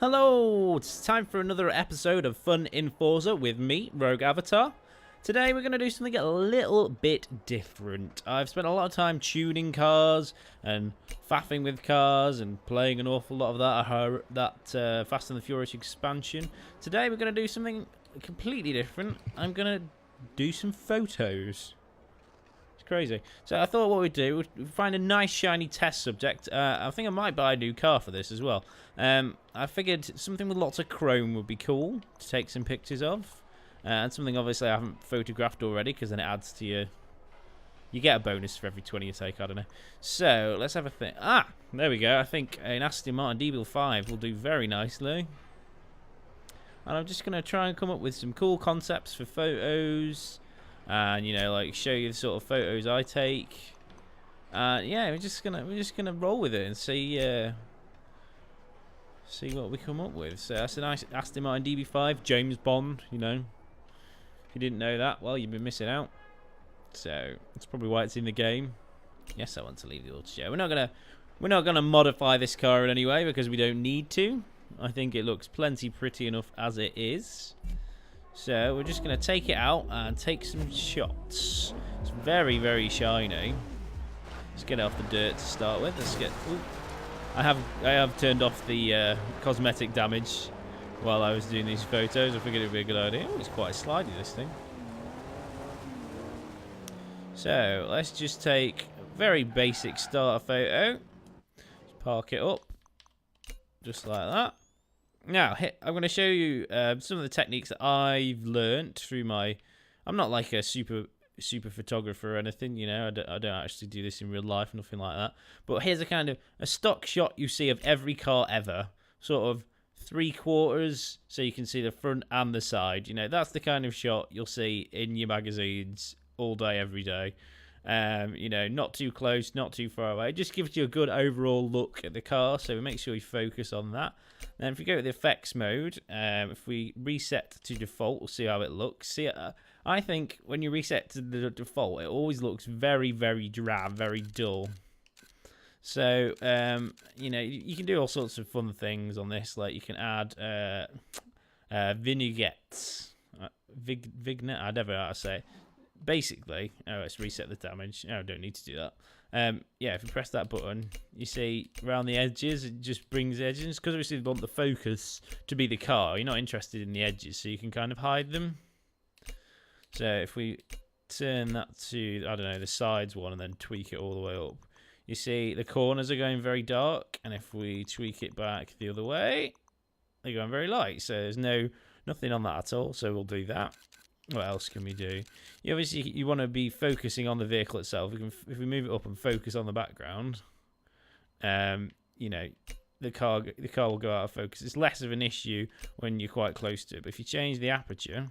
Hello, it's time for another episode of Fun in Forza with me, BlueRogueAvatar. Today we're going to do something a little bit different. I've spent a lot of time tuning cars and faffing with cars and playing an awful lot of that Fast and the Furious expansion. Today we're going to do something completely different. I'm going to do some photos. Crazy. So I thought what we'd do, we'd find a nice shiny test subject. I think I might buy a new car for this as well. I figured something with lots of chrome would be cool to take some pictures of. And something obviously I haven't photographed already, because then it adds to your... You get a bonus for every 20 you take, I don't know. So, let's have a think. Ah, there we go. I think an Aston Martin DB5 will do very nicely. And I'm just going to try and come up with some cool concepts for photos. And you know, like show you the sort of photos I take. Yeah, we're just gonna roll with it and see what we come up with. So that's a nice Aston Martin DB5, James Bond. You know, if you didn't know that, well, you've been missing out. So that's probably why it's in the game. Yes, I want to leave the auto show. We're not gonna modify this car in any way because we don't need to. I think it looks plenty pretty enough as it is. So we're just going to take it out and take some shots. It's very, very shiny. Let's get it off the dirt to start with. Let's get. Ooh. I have turned off the cosmetic damage while I was doing these photos. I figured it would be a good idea. Oh, it's quite slidey, this thing. So let's just take a very basic starter photo. Just park it up, just like that. Now, I'm going to show you some of the techniques that I've learnt through my... I'm not like a super photographer or anything, you know. I don't actually do this in real life, nothing like that. But here's a kind of a stock shot you see of every car ever. Sort of 3/4, so you can see the front and the side. You know, that's the kind of shot you'll see in your magazines all day, every day. You know, not too close, not too far away. It just gives you a good overall look at the car, so make sure you focus on that. Then if we go to the effects mode, if we reset to default, we'll see how it looks. See, I think when you reset to the default, it always looks very, very drab, very dull. So, you know, you can do all sorts of fun things on this, like you can add vignettes. Vignette, I never know how to say it. Basically, let's reset the damage. I don't need to do that. Yeah, if you press that button, you see around the edges, it just brings edges. Because obviously we want the focus to be the car. You're not interested in the edges, so you can kind of hide them. So if we turn that to, I don't know, the sides one and then tweak it all the way up, you see the corners are going very dark. And if we tweak it back the other way, they're going very light. So there's nothing on that at all. So we'll do that. What else can we do? Obviously, you want to be focusing on the vehicle itself. If we move it up and focus on the background, you know, the car will go out of focus. It's less of an issue when you're quite close to it. But if you change the aperture,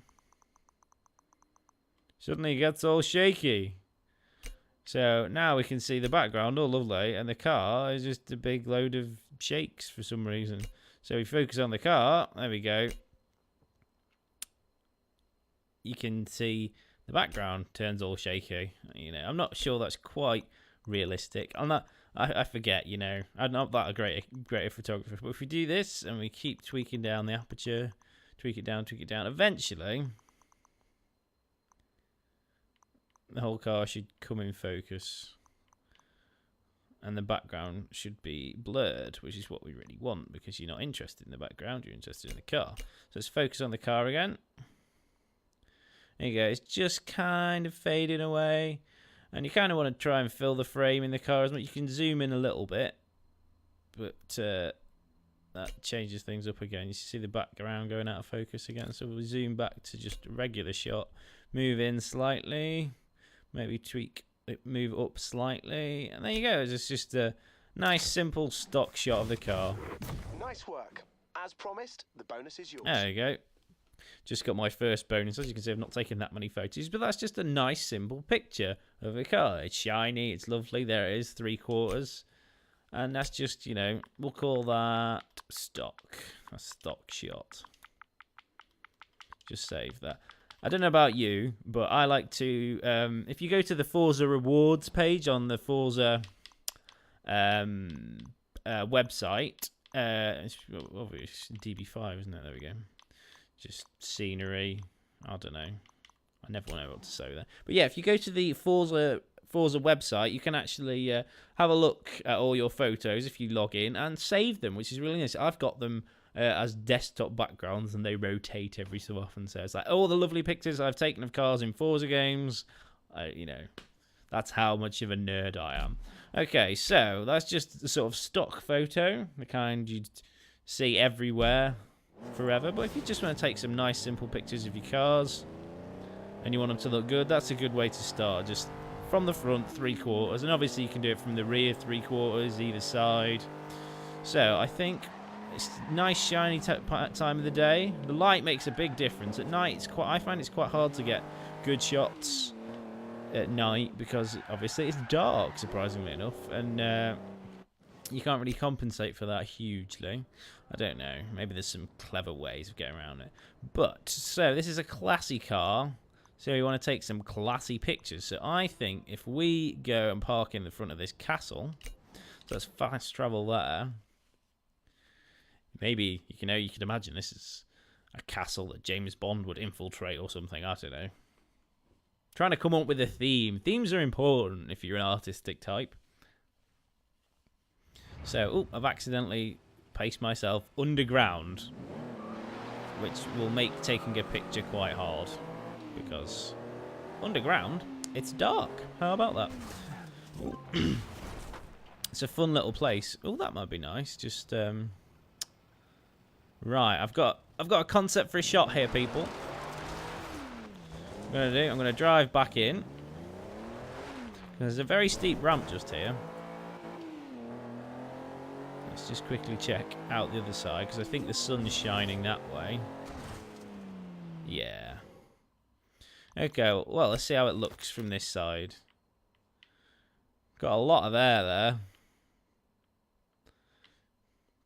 suddenly it gets all shaky. So now we can see the background all lovely, and the car is just a big load of shakes for some reason. So we focus on the car. There we go. You can see the background turns all shaky. You know, I'm not sure that's quite realistic. I forget, you know. I'm not that great a photographer. But if we do this and we keep tweaking down the aperture, tweak it down, eventually the whole car should come in focus. And the background should be blurred, which is what we really want, because you're not interested in the background, you're interested in the car. So let's focus on the car again. There you go, it's just kind of fading away. And you kind of want to try and fill the frame in the car as much. You can zoom in a little bit, but that changes things up again. You see the background going out of focus again. So we'll zoom back to just a regular shot. Move in slightly, maybe tweak it, move up slightly. And there you go, it's just a nice simple stock shot of the car. Nice work. As promised, the bonus is yours. There you go. Just got my first bonus. As you can see, I've not taken that many photos, but that's just a nice, simple picture of a car. It's shiny, it's lovely. There it is, 3/4. And that's just, you know, we'll call that stock. A stock shot. Just save that. I don't know about you, but I like to, if you go to the Forza rewards page on the Forza website, It's obviously DB5, isn't it? There we go. Just scenery. I don't know. I never know what to say there. But yeah, if you go to the Forza website, you can actually have a look at all your photos if you log in and save them, which is really nice. I've got them as desktop backgrounds, and they rotate every so often. So it's like all the lovely pictures I've taken of cars in Forza games. You know, that's how much of a nerd I am. Okay, so that's just the sort of stock photo, the kind you'd see everywhere forever. But if you just want to take some nice, simple pictures of your cars and you want them to look good, that's a good way to start. Just from the front, 3/4, and obviously you can do it from the rear, 3/4, either side. So I think it's nice, shiny time of the day. The light makes a big difference. At night, I find it's quite hard to get good shots at night because obviously it's dark, surprisingly enough, and you can't really compensate for that hugely. I don't know. Maybe there's some clever ways of getting around it. But so this is a classy car. So you want to take some classy pictures. So I think if we go and park in the front of this castle, so let's fast travel there. Maybe you could imagine this is a castle that James Bond would infiltrate or something. I don't know. Trying to come up with a theme. Themes are important if you're an artistic type. So, I've accidentally placed myself underground, which will make taking a picture quite hard. Because underground, it's dark. How about that? It's a fun little place. Oh, that might be nice. Just right. I've got a concept for a shot here, people. I'm gonna drive back in. There's a very steep ramp just here. Let's just quickly check out the other side because I think the sun's shining that way. Yeah. Okay, well, let's see how it looks from this side. Got a lot of air there.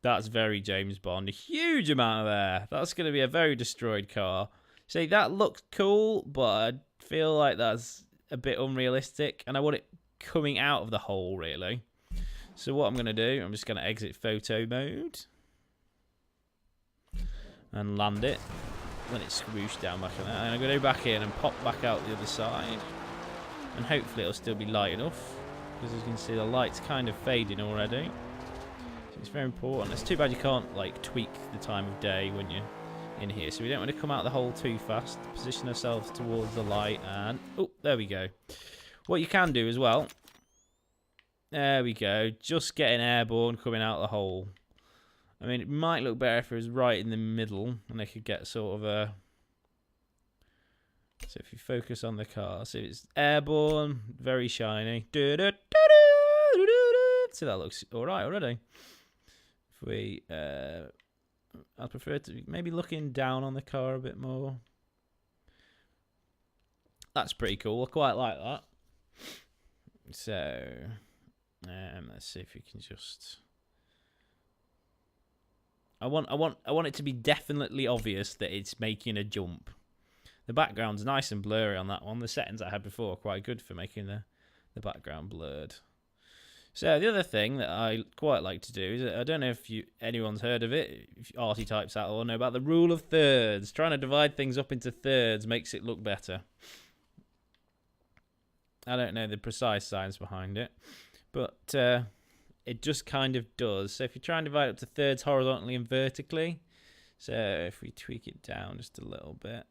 That's very James Bond. A huge amount of air. That's going to be a very destroyed car. See, that looks cool, but I feel like that's a bit unrealistic. And I want it coming out of the hole, really. So what I'm going to do, I'm just going to exit photo mode. And land it. Let it swoosh down back in there. And I'm going to go back in and pop back out the other side. And hopefully it'll still be light enough. Because as you can see, the light's kind of fading already. So it's very important. It's too bad you can't like tweak the time of day when you're in here. So we don't want to come out the hole too fast. Position ourselves towards the light. And oh, there we go. What you can do as well. There we go. Just getting airborne coming out the hole. I mean, it might look better if it was right in the middle, and I could get sort of a... So if you focus on the car, so it's airborne, very shiny. So that looks alright already. If we... I'd prefer to maybe looking down on the car a bit more. That's pretty cool. I quite like that. So... let's see if we can just... I want it to be definitely obvious that it's making a jump. The background's nice and blurry on that one. The settings I had before are quite good for making the background blurred. So the other thing that I quite like to do is, I don't know if anyone's heard of it, if arty types out or know about the rule of thirds. Trying to divide things up into thirds makes it look better. I don't know the precise science behind it, but it just kind of does. So if you try and divide it up to thirds horizontally and vertically, so if we tweak it down just a little bit,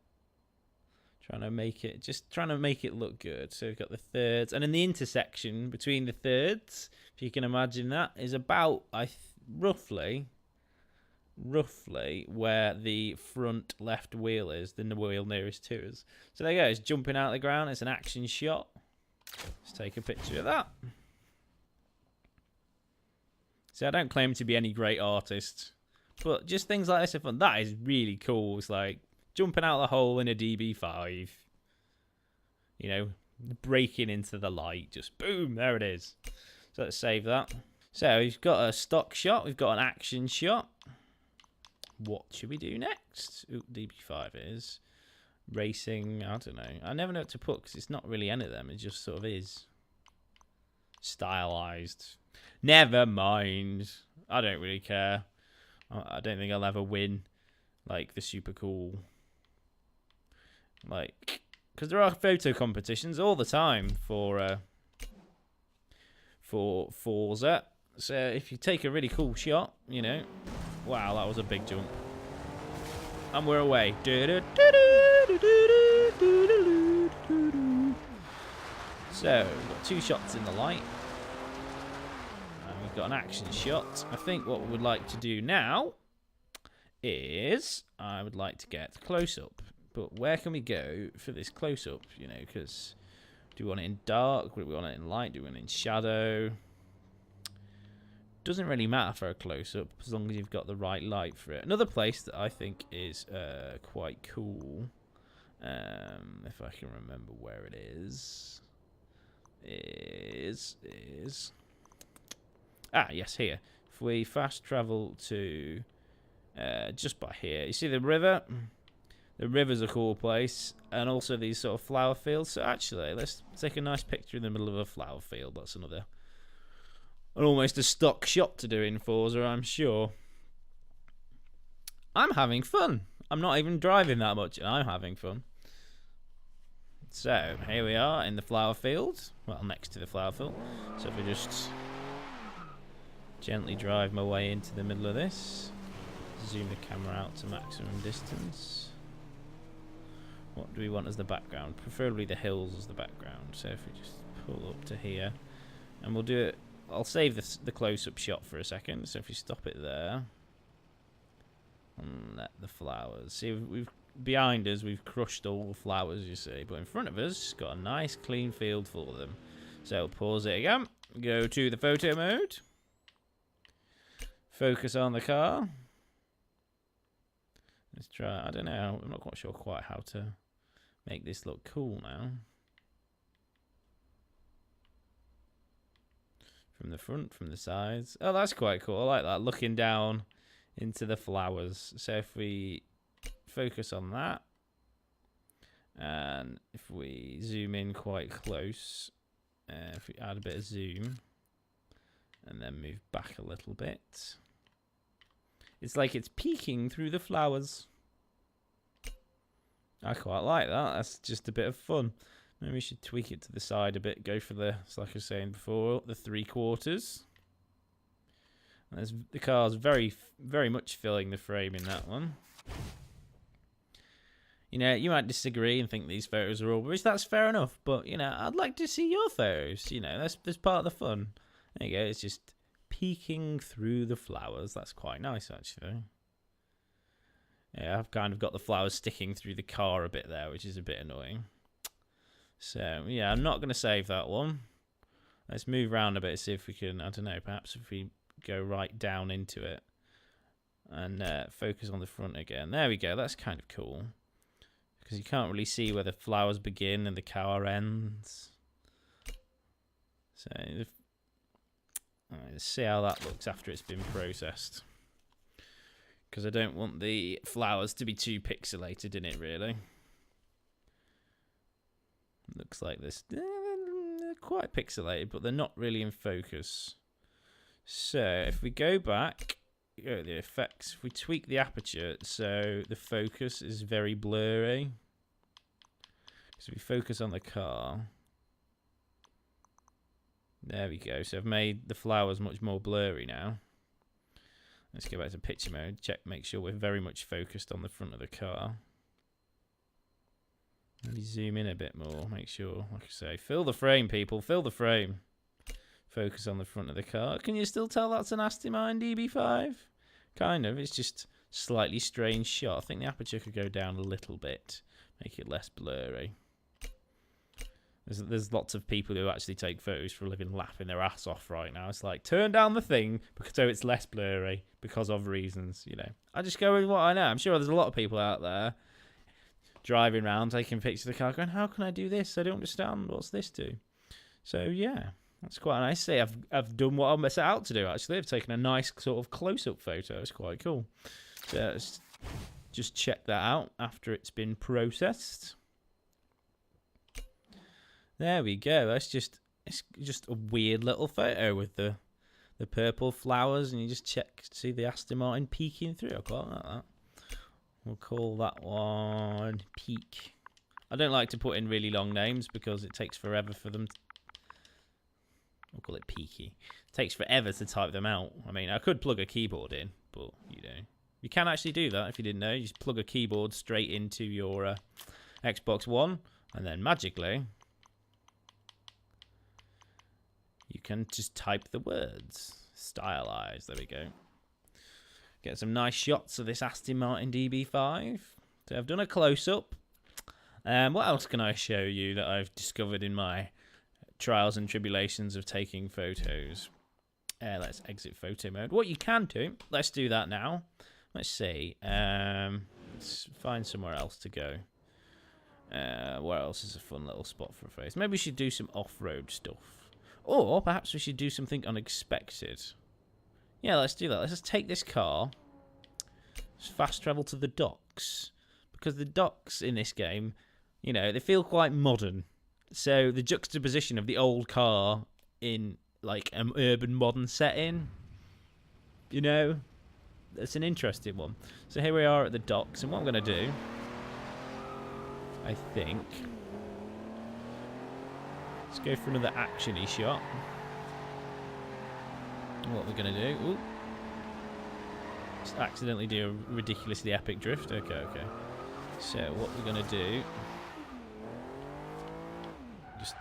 trying to make it look good. So we've got the thirds, and in the intersection between the thirds, if you can imagine that, is about roughly where the front left wheel is, the wheel nearest to us. So there you go. It's jumping out of the ground. It's an action shot. Let's take a picture of that. See, I don't claim to be any great artist, but just things like this are fun. That is really cool. It's like jumping out the hole in a DB5. You know, breaking into the light. Just boom, there it is. So let's save that. So we've got a stock shot. We've got an action shot. What should we do next? Ooh, DB5 is. Racing, I don't know. I never know what to put because it's not really any of them. It just sort of is. Stylized. Never mind. I don't really care. I don't think I'll ever win like the super cool, like, because there are photo competitions all the time for Forza. So if you take a really cool shot, you know, wow, that was a big jump, and we're away. So we've got 2 shots in the light. We've got an action shot. I think what we would like to do now is I would like to get close up. But where can we go for this close up? You know, because do we want it in dark? Do we want it in light? Do we want it in shadow? Doesn't really matter for a close up as long as you've got the right light for it. Another place that I think is quite cool, if I can remember where it is yes, here. If we fast travel to just by here, you see the river. The river's a cool place, and also these sort of flower fields. So actually, let's take a nice picture in the middle of a flower field. That's almost a stock shot to do in Forza, I'm sure. I'm having fun. I'm not even driving that much, and I'm having fun. So here we are in the flower field. Well, next to the flower field. So if we just gently drive my way into the middle of this, zoom the camera out to maximum distance. What do we want as the background? Preferably the hills as the background. So if we just pull up to here, and we'll do it. I'll save the close-up shot for a second. So if we stop it there, and let the flowers. See, we've behind us, we've crushed all the flowers, you see, but in front of us, got a nice clean field for them. So pause it again. Go to the photo mode. Focus on the car. Let's try. I don't know. I'm not quite sure quite how to make this look cool now. From the front, from the sides. Oh, that's quite cool. I like that. Looking down into the flowers. So if we focus on that, and if we zoom in quite close, if we add a bit of zoom, and then move back a little bit, it's like it's peeking through the flowers. I quite like that. That's just a bit of fun. Maybe we should tweak it to the side a bit. Go for the, like I was saying before, the 3/4. And there's, the car's very much filling the frame in that one. You know, you might disagree and think these photos are all rubbish. That's fair enough. But, you know, I'd like to see your photos. You know, that's part of the fun. There you go. It's just peeking through the flowers. That's quite nice, actually. Yeah, I've kind of got the flowers sticking through the car a bit there, which is a bit annoying. So, yeah, I'm not going to save that one. Let's move around a bit, see if we can, I don't know, perhaps if we go right down into it and focus on the front again. There we go. That's kind of cool. Because you can't really see where the flowers begin and the car ends. So, let's see how that looks after it's been processed. Because I don't want the flowers to be too pixelated in it, really. Looks like this. They're quite pixelated, but they're not really in focus. So, if we go back, go to the effects, if we tweak the aperture so the focus is very blurry. So we focus on the car. There we go. So I've made the flowers much more blurry now. Let's go back to picture mode. Check, make sure we're very much focused on the front of the car. Maybe zoom in a bit more. Make sure, like I say, fill the frame, people. Fill the frame. Focus on the front of the car. Can you still tell that's an Aston Martin DB5? Kind of. It's just slightly strange shot. I think the aperture could go down a little bit. Make it less blurry. There's lots of people who actually take photos for a living laughing their ass off right now. It's like, turn down the thing so it's less blurry because of reasons, you know. I just go with what I know. I'm sure there's a lot of people out there driving around, taking pictures of the car, going, how can I do this? I don't understand. What's this do? So, yeah, that's quite nice. See, I've done what I set out to do, actually. I've taken a nice sort of close-up photo. It's quite cool. So, let's just check that out after it's been processed. There we go. It's just a weird little photo with the the purple flowers, and you just check to see the Aston Martin peeking through. I quite like that. We'll call that one Peak. I don't like to put in really long names because it takes forever for them. We'll call it Peaky. It takes forever to type them out. I mean, I could plug a keyboard in, but you know, you can actually do that if you didn't know. You just plug a keyboard straight into your Xbox One, and then magically you can just type the words. Stylize. There we go. Get some nice shots of this Aston Martin DB5. So I've done a close-up. What else can I show you that I've discovered in my trials and tribulations of taking photos? Let's exit photo mode. What you can do, let's do that now. Let's see. Let's find somewhere else to go. Where else is a fun little spot for a face? Maybe we should do some off-road stuff. Or perhaps we should do something unexpected. Yeah, let's do that. Let's just take this car. Just fast travel to the docks. Because the docks in this game, you know, they feel quite modern. So the juxtaposition of the old car in like an urban modern setting, you know, it's an interesting one. So here we are at the docks, and what I'm going to do, I think, let's go for another action-y shot. What we're going to do, ooh, just accidentally do a ridiculously epic drift. Okay. So what we're going to do, just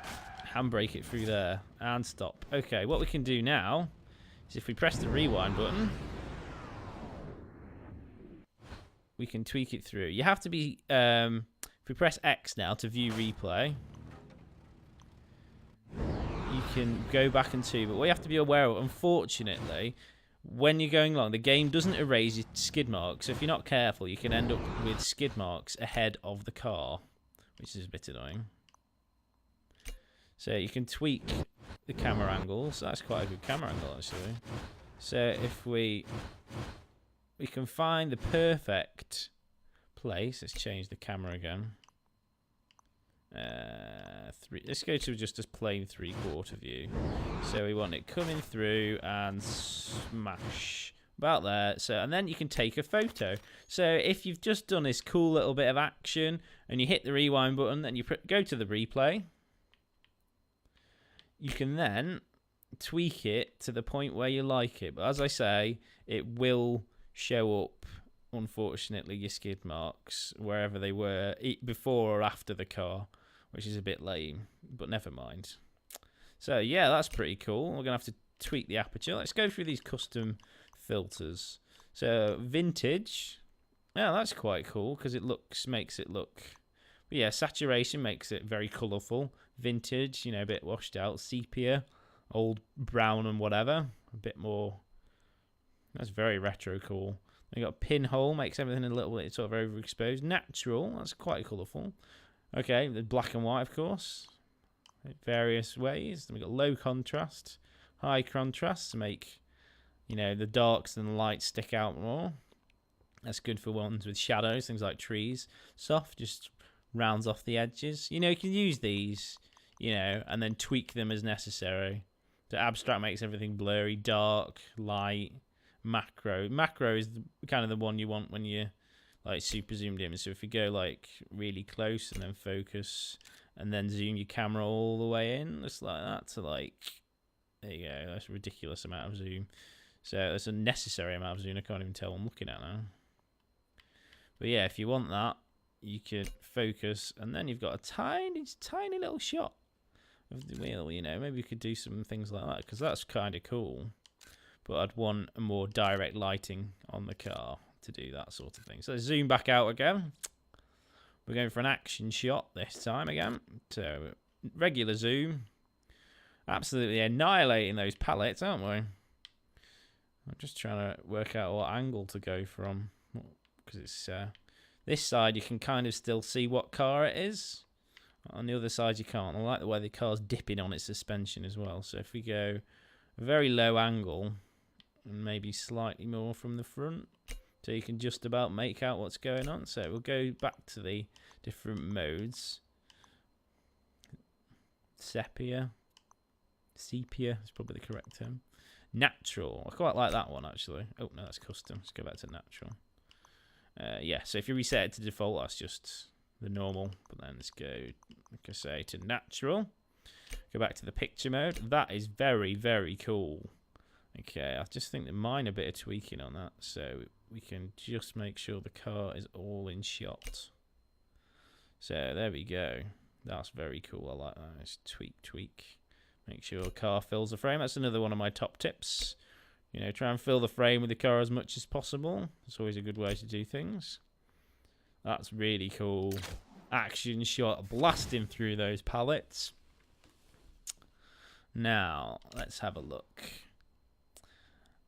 handbrake it through there and stop. Okay, what we can do now is if we press the rewind button, we can tweak it through. You have to be, if we press X now to view replay, you can go back and see, but what you have to be aware of, unfortunately, when you're going along, the game doesn't erase your skid marks. So if you're not careful, you can end up with skid marks ahead of the car, which is a bit annoying. So you can tweak the camera angles. That's quite a good camera angle, actually. So if we can find the perfect place. Let's change the camera again. Let's go to just a plain 3/4 view. So we want it coming through and smash about there. So, and then you can take a photo. So if you've just done this cool little bit of action and you hit the rewind button, then you go to the replay. You can then tweak it to the point where you like it. But as I say, it will show up, unfortunately, your skid marks wherever they were before or after the car, which is a bit lame, but never mind. So yeah, that's pretty cool. We're gonna have to tweak the aperture. Let's go through these custom filters. So vintage, yeah, that's quite cool because it makes it look. But yeah, saturation makes it very colourful. Vintage, you know, a bit washed out. Sepia, old brown and whatever, a bit more. That's very retro cool. You got pinhole, makes everything a little bit sort of overexposed. Natural, that's quite colourful. Okay, the black and white, of course, various ways. Then we got low contrast, high contrast to make, you know, the darks and the lights stick out more. That's good for ones with shadows, things like trees. Soft just rounds off the edges. You know, you can use these, you know, and then tweak them as necessary. The abstract makes everything blurry. Dark, light. Macro is kind of the one you want when you're like super zoomed in. So if you go like really close and then focus and then zoom your camera all the way in, just like that, to like, there you go, that's a ridiculous amount of zoom. So that's a necessary amount of zoom. I can't even tell what I'm looking at now. But yeah, if you want that, you could focus and then you've got a tiny little shot of the wheel. You know, maybe you could do some things like that because that's kind of cool. But I'd want a more direct lighting on the car to do that sort of thing. So let's zoom back out again. We're going for an action shot this time again. So regular zoom. Absolutely annihilating those pallets, aren't we? I'm just trying to work out what angle to go from. Because it's this side you can kind of still see what car it is. On the other side you can't. I like the way the car's dipping on its suspension as well. So if we go a very low angle, and maybe slightly more from the front, so you can just about make out what's going on. So we'll go back to the different modes. Sepia is probably the correct term. natural. I quite like that one, actually. Oh, no, that's custom. Let's go back to natural. Yeah, so if you reset it to default, that's just the normal. But then let's go, like I say, to natural. Go back to the picture mode. That is very, very cool. Okay, I just think there might a bit of tweaking on that. So we can just make sure the car is all in shot. So there we go. That's very cool. I like that. Let's tweak. Make sure the car fills the frame. That's another one of my top tips. You know, try and fill the frame with the car as much as possible. It's always a good way to do things. That's really cool. Action shot blasting through those pallets. Now, let's have a look.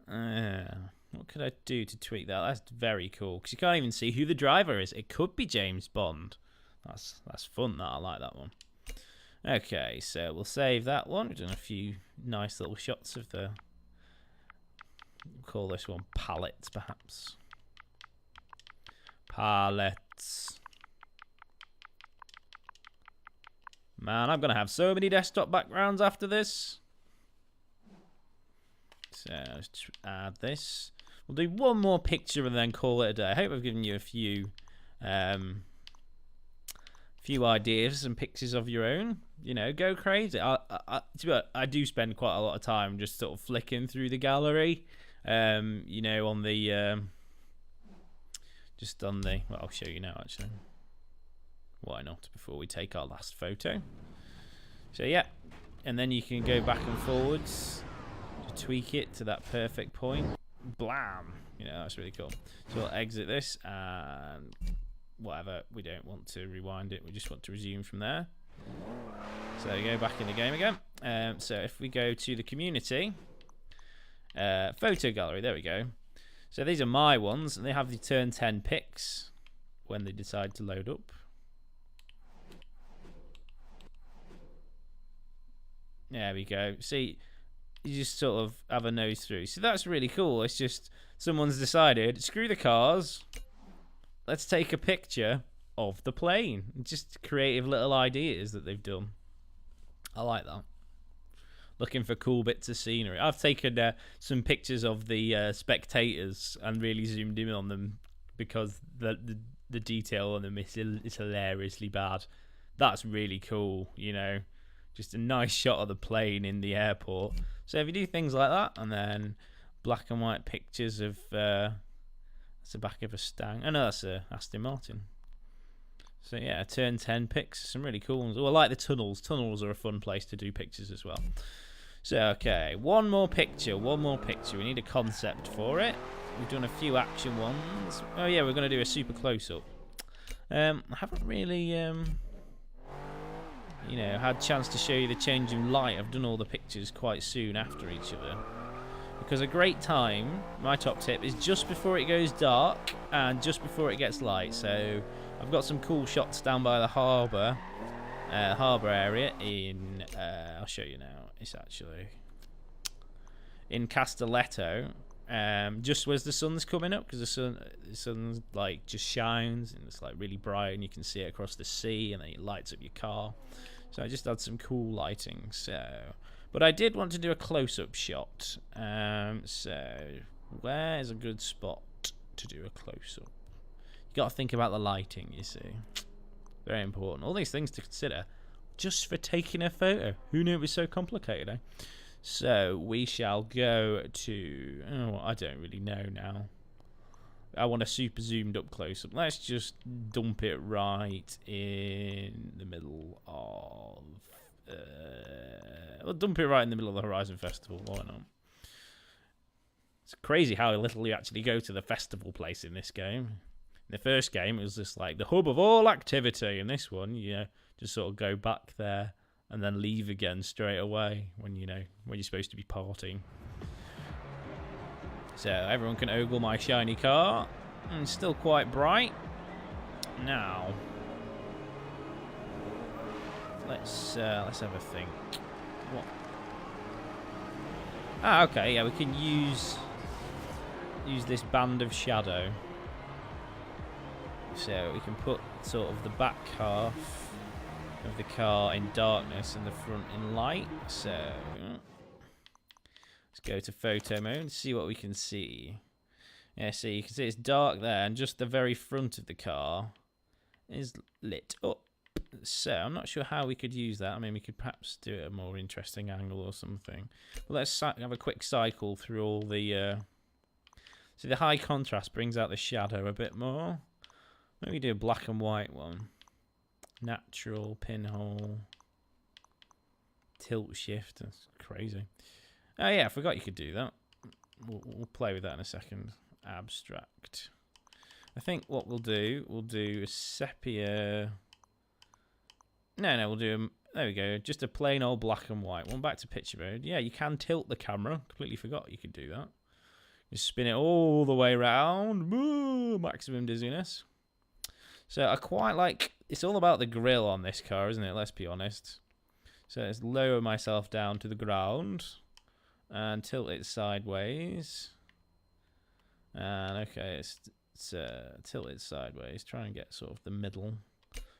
What could I do to tweak that? That's very cool. Because you can't even see who the driver is. It could be James Bond. That's fun. I like that one. Okay, so we'll save that one. We've done a few nice little shots of the... We'll call this one pallets, perhaps. Pallets. Man, I'm going to have so many desktop backgrounds after this. So let's add this. We'll do one more picture and then call it a day. I hope I've given you a few ideas and pictures of your own. You know, go crazy. I do spend quite a lot of time just sort of flicking through the gallery. You know, on the just on the. Well, I'll show you now. Actually, why not? Before we take our last photo. So yeah, and then you can go back and forwards to tweak it to that perfect point. Blam! You know, that's really cool. So we'll exit this and whatever. We don't want to rewind it. We just want to resume from there. So go back in the game again. So if we go to the community, photo gallery, there we go. So these are my ones, and they have the turn 10 pics when they decide to load up. There we go. See, you just sort of have a nose through. So that's really cool. It's just someone's decided, screw the cars, let's take a picture of the plane. Just creative little ideas that they've done. I like that. Looking for cool bits of scenery. I've taken some pictures of the spectators and really zoomed in on them because the detail on them is hilariously bad. That's really cool, you know. Just a nice shot of the plane in the airport. So if you do things like that, and then black and white pictures of that's the back of a Stang. Oh no, that's a Aston Martin. So yeah, turn 10 pics, some really cool ones. Oh, I like the tunnels. Tunnels are a fun place to do pictures as well. So okay, one more picture. We need a concept for it. We've done a few action ones. Oh yeah, we're going to do a super close-up. I haven't really, you know, had a chance to show you the change in light. I've done all the pictures quite soon after each other. Because a great time, my top tip, is just before it goes dark and just before it gets light. So I've got some cool shots down by the harbour area in, I'll show you now. It's actually in Castelletto, just as the sun's coming up, because the sun's like just shines and it's like really bright and you can see it across the sea and then it lights up your car. So I just had some cool lighting. So, but I did want to do a close-up shot. So where is a good spot to do a close-up? You got to think about the lighting, you see. Very important. All these things to consider just for taking a photo. Who knew it was so complicated, eh? So we shall go to... Oh, I don't really know now. I want a super zoomed up close-up. Let's just dump it right in the middle of... well, dump it right in the middle of the Horizon Festival. Why not? It's crazy how little you actually go to the festival place in this game. In the first game, it was just like the hub of all activity. In this one, you know, just sort of go back there and then leave again straight away when you're supposed to be partying. So everyone can ogle my shiny car. And it's still quite bright. Now, let's have a think. What? Ah, okay. Yeah, we can use this band of shadow. So we can put sort of the back half of the car in darkness and the front in light. So let's go to photo mode, see what we can see. Yeah, see, you can see it's dark there, and just the very front of the car is lit up. So I'm not sure how we could use that. I mean, we could perhaps do it at a more interesting angle or something. But let's have a quick cycle through all the... See, the high contrast brings out the shadow a bit more. Maybe do a black and white one. Natural, pinhole, tilt shift. That's crazy. Oh yeah, I forgot you could do that. We'll play with that in a second. Abstract. I think what we'll do a sepia. No, we'll do there we go. Just a plain old black and white one. Back to picture mode. Yeah, you can tilt the camera. Completely forgot you could do that. Just spin it all the way around. Woo, maximum dizziness. So I quite like, it's all about the grille on this car, isn't it? Let's be honest. So let's lower myself down to the ground and tilt it sideways. And okay, it's tilt it sideways. Try and get sort of the middle.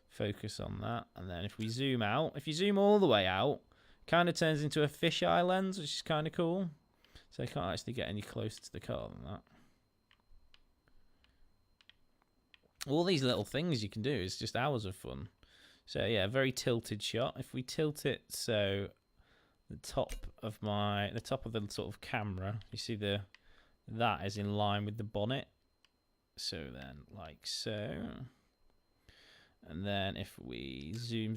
Focus on that. And then if we zoom out, if you zoom all the way out, it kind of turns into a fisheye lens, which is kind of cool. So you can't actually get any closer to the car than that. All these little things you can do is just hours of fun. So yeah, very tilted shot. If we tilt it so the top of the sort of camera, you see that is in line with the bonnet. So then like so. And then if we zoom.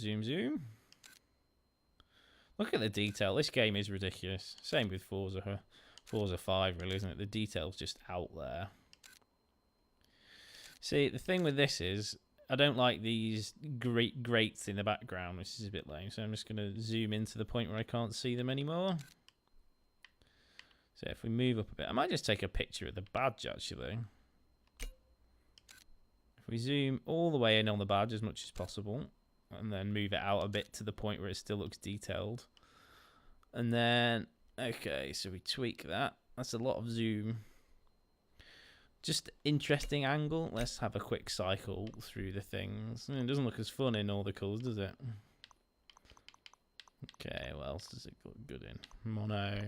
Look at the detail. This game is ridiculous. Same with Forza 5 really, isn't it? The detail's just out there. See, the thing with this is, I don't like these grates in the background, which is a bit lame. So I'm just going to zoom in to the point where I can't see them anymore. So if we move up a bit, I might just take a picture of the badge, actually. If we zoom all the way in on the badge as much as possible, and then move it out a bit to the point where it still looks detailed. And then, okay, so we tweak that. That's a lot of zoom. Just interesting angle. Let's have a quick cycle through the things. It doesn't look as fun in all the colours, does it? Okay, what else does it look good in? Mono,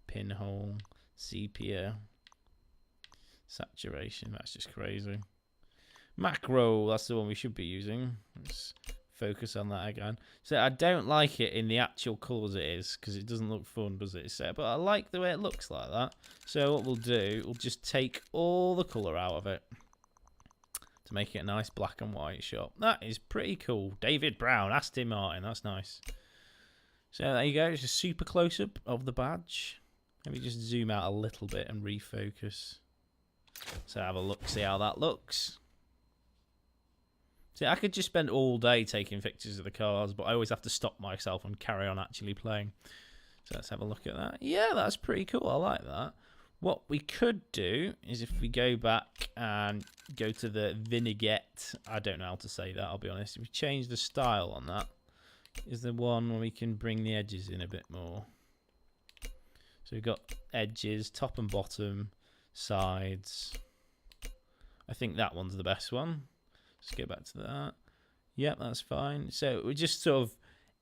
pinhole, sepia, saturation. That's just crazy. Macro, that's the one we should be using. Let's focus on that again. So I don't like it in the actual colours it is, because it doesn't look fun, does it? So, but I like the way it looks like that. So what we'll do, we'll just take all the colour out of it to make it a nice black and white shot. That is pretty cool. David Brown, Aston Martin, that's nice. So there you go, it's a super close-up of the badge. Maybe just zoom out a little bit and refocus. So have a look, see how that looks. See, I could just spend all day taking pictures of the cars, but I always have to stop myself and carry on actually playing. So let's have a look at that. Yeah, that's pretty cool. I like that. What we could do is if we go back and go to the vignette, I don't know how to say that, I'll be honest. If we change the style on that, is the one where we can bring the edges in a bit more. So we've got edges, top and bottom, sides. I think that one's the best one. Let's go back to that. Yep, that's fine. So we just sort of,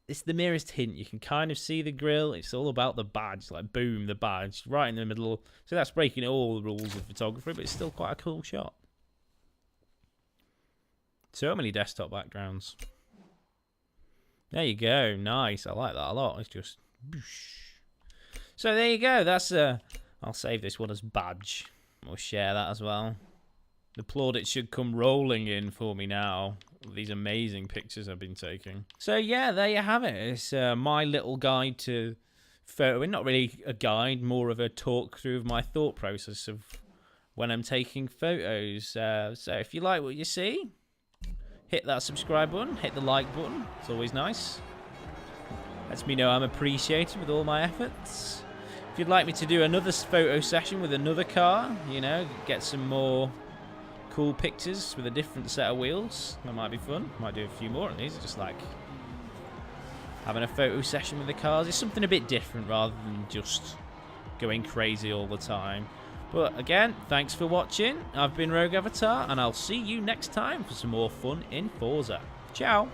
it's the merest hint. You can kind of see the grille. It's all about the badge, like boom, the badge right in the middle. So that's breaking all the rules of photography, but it's still quite a cool shot. So many desktop backgrounds. There you go. Nice. I like that a lot. It's just boosh. So there you go. That's I'll save this one as badge. We'll share that as well. The plaudits should come rolling in for me now. These amazing pictures I've been taking. So yeah, there you have it. It's my little guide to photoing. Not really a guide, more of a talk through of my thought process of when I'm taking photos. So if you like what you see, hit that subscribe button, hit the like button. It's always nice. Lets me know I'm appreciated with all my efforts. If you'd like me to do another photo session with another car, you know, get some more cool pictures with a different set of wheels, that might be fun. Might do a few more of these. Just like having a photo session with the cars. It's something a bit different rather than just going crazy all the time. But again, thanks for watching. I've been RogueAvatar, and I'll see you next time for some more fun in Forza. Ciao.